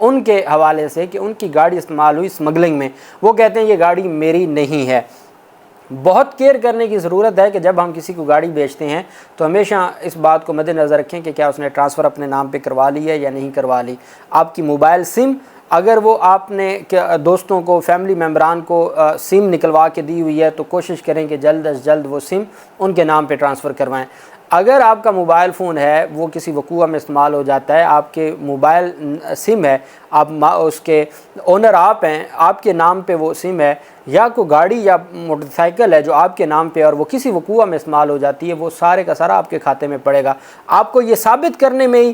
ان کے حوالے سے کہ ان کی گاڑی استعمال ہوئی اسمگلنگ میں، وہ کہتے ہیں یہ گاڑی میری نہیں ہے۔ بہت کیئر کرنے کی ضرورت ہے کہ جب ہم کسی کو گاڑی بیچتے ہیں تو ہمیشہ اس بات کو مد نظر رکھیں کہ کیا اس نے ٹرانسفر اپنے نام پہ کروا لی ہے یا نہیں کروا لی۔ آپ کی موبائل سم اگر وہ آپ نے دوستوں کو، فیملی ممبران کو سم نکلوا کے دی ہوئی ہے تو کوشش کریں کہ جلد از جلد وہ سم ان کے نام پہ ٹرانسفر کروائیں۔ اگر آپ کا موبائل فون ہے وہ کسی وقوع میں استعمال ہو جاتا ہے، آپ کے موبائل سم ہے، آپ اس کے اونر آپ ہیں، آپ کے نام پہ وہ سم ہے، یا کوئی گاڑی یا موٹر سائیکل ہے جو آپ کے نام پہ اور وہ کسی وقوع میں استعمال ہو جاتی ہے، وہ سارے کا سارا آپ کے کھاتے میں پڑے گا۔ آپ کو یہ ثابت کرنے میں ہی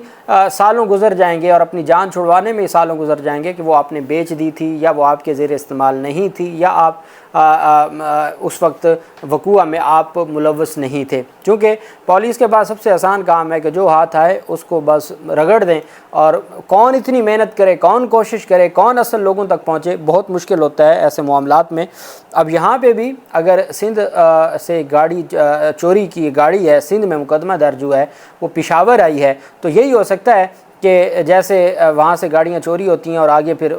سالوں گزر جائیں گے اور اپنی جان چھڑوانے میں ہی سالوں گزر جائیں گے کہ وہ آپ نے بیچ دی تھی یا وہ آپ کے زیر استعمال نہیں تھی یا آپ اس وقت وقوع میں آپ ملوث نہیں تھے۔ چونکہ پولیس کے پاس سب سے آسان کام ہے کہ جو ہاتھ آئے اس کو بس رگڑ دیں، اور کون اتنی محنت کرے، کون کوشش کرے، کون اصل لوگوں تک پہنچے، بہت مشکل ہوتا ہے ایسے معاملات میں۔ اب یہاں پہ بھی اگر سندھ سے گاڑی چوری کی گاڑی ہے، سندھ میں مقدمہ درج ہوا ہے، وہ پشاور آئی ہے، تو یہی ہو سکتا ہے کہ جیسے وہاں سے گاڑیاں چوری ہوتی ہیں اور آگے پھر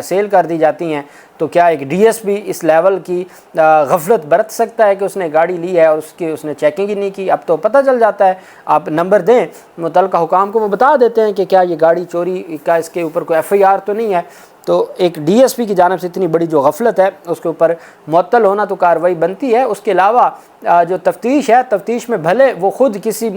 سیل کر دی جاتی ہیں، تو کیا ایک ڈی ایس پی اس لیول کی غفلت برت سکتا ہے کہ اس نے گاڑی لی ہے اور اس نے چیکنگ ہی نہیں کی؟ اب تو پتہ چل جاتا ہے، آپ نمبر دیں متعلقہ حکام کو، وہ بتا دیتے ہیں کہ کیا یہ گاڑی چوری کا اس کے اوپر کوئی ایف آئی آر تو نہیں ہے۔ تو ایک ڈی ایس پی کی جانب سے اتنی بڑی جو غفلت ہے اس کے اوپر معطل ہونا تو کارروائی بنتی ہے۔ اس کے علاوہ جو تفتیش ہے، تفتیش میں بھلے وہ خود کسی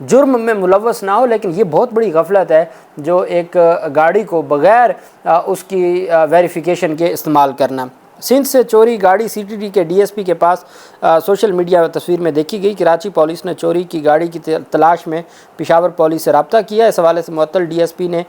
جرم میں ملوث نہ ہو، لیکن یہ بہت بڑی غفلت ہے جو ایک گاڑی کو بغیر اس کی ویریفیکیشن کے استعمال کرنا۔ سندھ سے چوری گاڑی سی ٹی ڈی کے ڈی ایس پی کے پاس سوشل میڈیا تصویر میں دیکھی گئی۔ کراچی پولیس نے چوری کی گاڑی کی تلاش میں پشاور پولیس سے رابطہ کیا۔ اس حوالے سے معطل ڈی ایس پی نے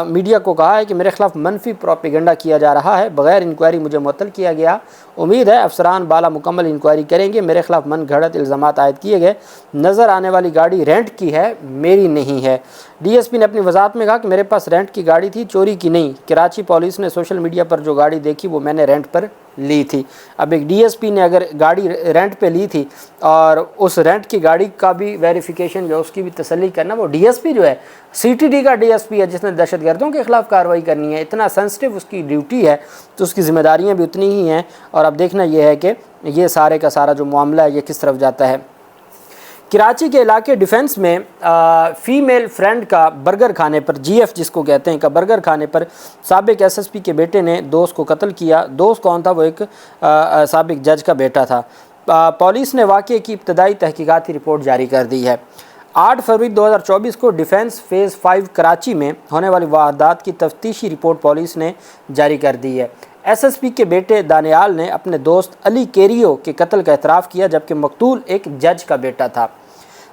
میڈیا کو کہا ہے کہ میرے خلاف منفی پروپیگنڈا کیا جا رہا ہے، بغیر انکوائری مجھے معطل کیا گیا، امید ہے افسران بالا مکمل انکوائری کریں گے، میرے خلاف من گھڑت الزامات عائد کیے گئے، نظر آنے والی گاڑی رینٹ کی ہے، میری نہیں ہے۔ ڈی ایس پی نے اپنی وضاحت میں کہا کہ میرے پاس رینٹ کی گاڑی تھی، چوری کی نہیں۔ کراچی پولیس نے سوشل میڈیا پر جو گاڑی دیکھی وہ میں نے رینٹ پر لی تھی۔ اب ایک ڈی ایس پی نے اگر گاڑی رینٹ پہ لی تھی اور اس رینٹ کی گاڑی کا بھی ویریفیکیشن جو اس کی بھی تسلی کرنا، وہ ڈی ایس پی جو ہے سی ٹی ڈی کا ڈی ایس پی ہے جس نے دہشت گردوں کے خلاف کارروائی کرنی ہے، اتنا سینسٹیو اس کی ڈیوٹی ہے تو اس کی ذمہ داریاں بھی اتنی ہی ہیں۔ اور اب دیکھنا یہ ہے کہ یہ سارے کا سارا جو معاملہ ہے یہ کس طرف جاتا ہے۔ کراچی کے علاقے ڈیفنس میں فیمیل فرینڈ کا برگر کھانے پر، جی ایف جس کو کہتے ہیں، کا برگر کھانے پر سابق ایس ایس پی کے بیٹے نے دوست کو قتل کیا۔ دوست کون تھا؟ وہ ایک سابق جج کا بیٹا تھا۔ پولیس نے واقعے کی ابتدائی تحقیقاتی رپورٹ جاری کر دی ہے۔ 8 فروری 2024 کو ڈیفنس فیز 5 کراچی میں ہونے والی واردات کی تفتیشی رپورٹ پولیس نے جاری کر دی ہے۔ ایس ایس پی کے بیٹے دانیال نے اپنے دوست علی کیریو کے قتل کا اعتراف کیا، جبکہ مقتول ایک جج کا بیٹا تھا۔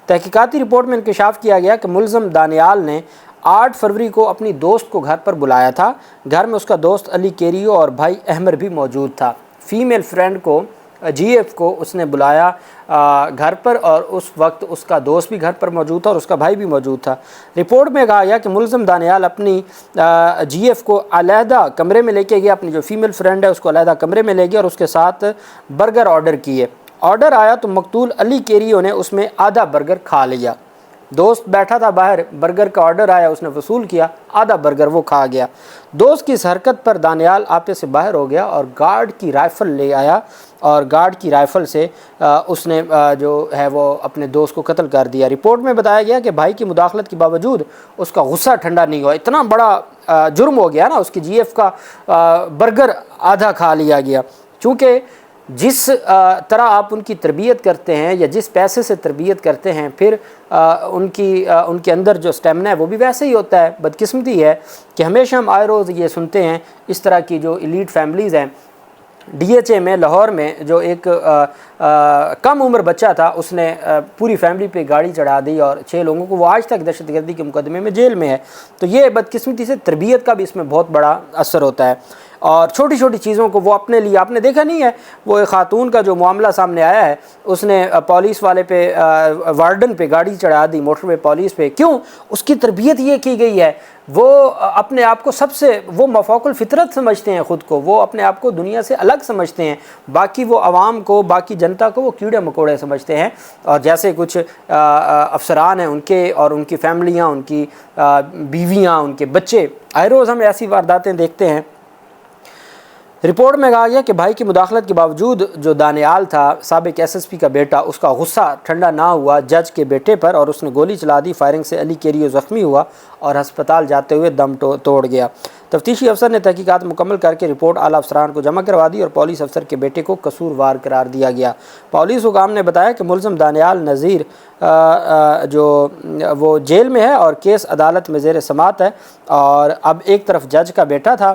تحقیقاتی رپورٹ میں انکشاف کیا گیا کہ ملزم دانیال نے 8 فروری کو اپنی دوست کو گھر پر بلایا تھا۔ گھر میں اس کا دوست علی کیریو اور بھائی احمر بھی موجود تھا۔ فیمیل فرینڈ کو، جی ایف کو اس نے بلایا گھر پر، اور اس وقت اس کا دوست بھی گھر پر موجود تھا اور اس کا بھائی بھی موجود تھا۔ رپورٹ میں کہا گیا کہ ملزم دانیال اپنی جی ایف کو علیحدہ کمرے میں لے کے گیا، اپنی جو فیمیل فرینڈ ہے اس کو علیحدہ کمرے میں لے گیا اور اس کے ساتھ برگر آرڈر کیے۔ آرڈر آیا تو مقتول علی کیریو نے اس میں آدھا برگر کھا لیا۔ دوست بیٹھا تھا باہر، برگر کا آرڈر آیا، اس نے وصول کیا، آدھا برگر وہ کھا گیا۔ دوست کی اس حرکت پر دانیال آپے سے باہر ہو گیا اور گارڈ کی رائفل لے آیا، اور گارڈ کی رائفل سے اس نے جو ہے وہ اپنے دوست کو قتل کر دیا۔ رپورٹ میں بتایا گیا کہ بھائی کی مداخلت کے باوجود اس کا غصہ ٹھنڈا نہیں ہوا۔ اتنا بڑا جرم ہو گیا نا، اس کی جی ایف کا برگر آدھا کھا لیا گیا۔ چونکہ جس طرح آپ ان کی تربیت کرتے ہیں یا جس پیسے سے تربیت کرتے ہیں، پھر ان کے اندر جو اسٹیمنا ہے وہ بھی ویسے ہی ہوتا ہے۔ بدقسمتی ہے کہ ہمیشہ ہم آئے روز یہ سنتے ہیں اس طرح کی جو ایلیٹ فیملیز ہیں۔ ڈی ایچ اے میں لاہور میں جو ایک کم عمر بچہ تھا، اس نے پوری فیملی پہ گاڑی چڑھا دی اور 6 لوگوں کو، وہ آج تک دہشت گردی کے مقدمے میں جیل میں ہے۔ تو یہ بدقسمتی سے تربیت کا بھی اس میں بہت بڑا اثر ہوتا ہے۔ اور چھوٹی چھوٹی چیزوں کو وہ اپنے لیے، آپ نے دیکھا نہیں ہے وہ ایک خاتون کا جو معاملہ سامنے آیا ہے، اس نے پولیس والے پہ وارڈن پہ گاڑی چڑھا دی، موٹر وے پولیس پہ، کیوں؟ اس کی تربیت یہ کی گئی ہے، وہ اپنے آپ کو سب سے، وہ مفوق الفطرت سمجھتے ہیں خود کو، وہ اپنے آپ کو دنیا سے الگ سمجھتے ہیں، باقی وہ عوام کو، باقی جنتا کو وہ کیڑے مکوڑے سمجھتے ہیں۔ اور جیسے کچھ افسران ہیں ان کے اور ان کی فیملیاں، ان کی بیویاں، ان کے بچے، آئے روز ہم ایسی وارداتیں دیکھتے ہیں۔ رپورٹ میں کہا گیا کہ بھائی کی مداخلت کے باوجود جو دانیال تھا، سابق ایس ایس پی کا بیٹا، اس کا غصہ ٹھنڈا نہ ہوا جج کے بیٹے پر اور اس نے گولی چلا دی۔ فائرنگ سے علی کیریو زخمی ہوا اور ہسپتال جاتے ہوئے دم توڑ گیا۔ تفتیشی افسر نے تحقیقات مکمل کر کے رپورٹ اعلیٰ افسران کو جمع کروا دی اور پولیس افسر کے بیٹے کو قصوروار قرار دیا گیا۔ پولیس حکام نے بتایا کہ ملزم دانیال نذیر جو وہ جیل میں ہے اور کیس عدالت میں زیر سماعت ہے، اور اب ایک طرف جج کا بیٹا تھا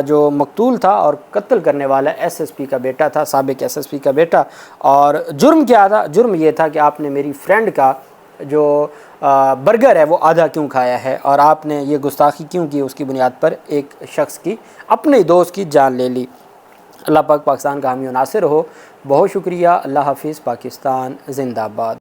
جو مقتول تھا اور قتل کرنے والا ایس ایس پی کا بیٹا تھا، سابق ایس ایس پی کا بیٹا، اور جرم کیا تھا؟ جرم یہ تھا کہ آپ نے میری فرینڈ کا جو برگر ہے وہ آدھا کیوں کھایا ہے، اور آپ نے یہ گستاخی کیوں کی، اس کی بنیاد پر ایک شخص کی، اپنے دوست کی جان لے لی۔ اللہ پاک پاکستان کا حامی و ناصر ہو۔ بہت شکریہ۔ اللہ حافظ۔ پاکستان زندہ باد۔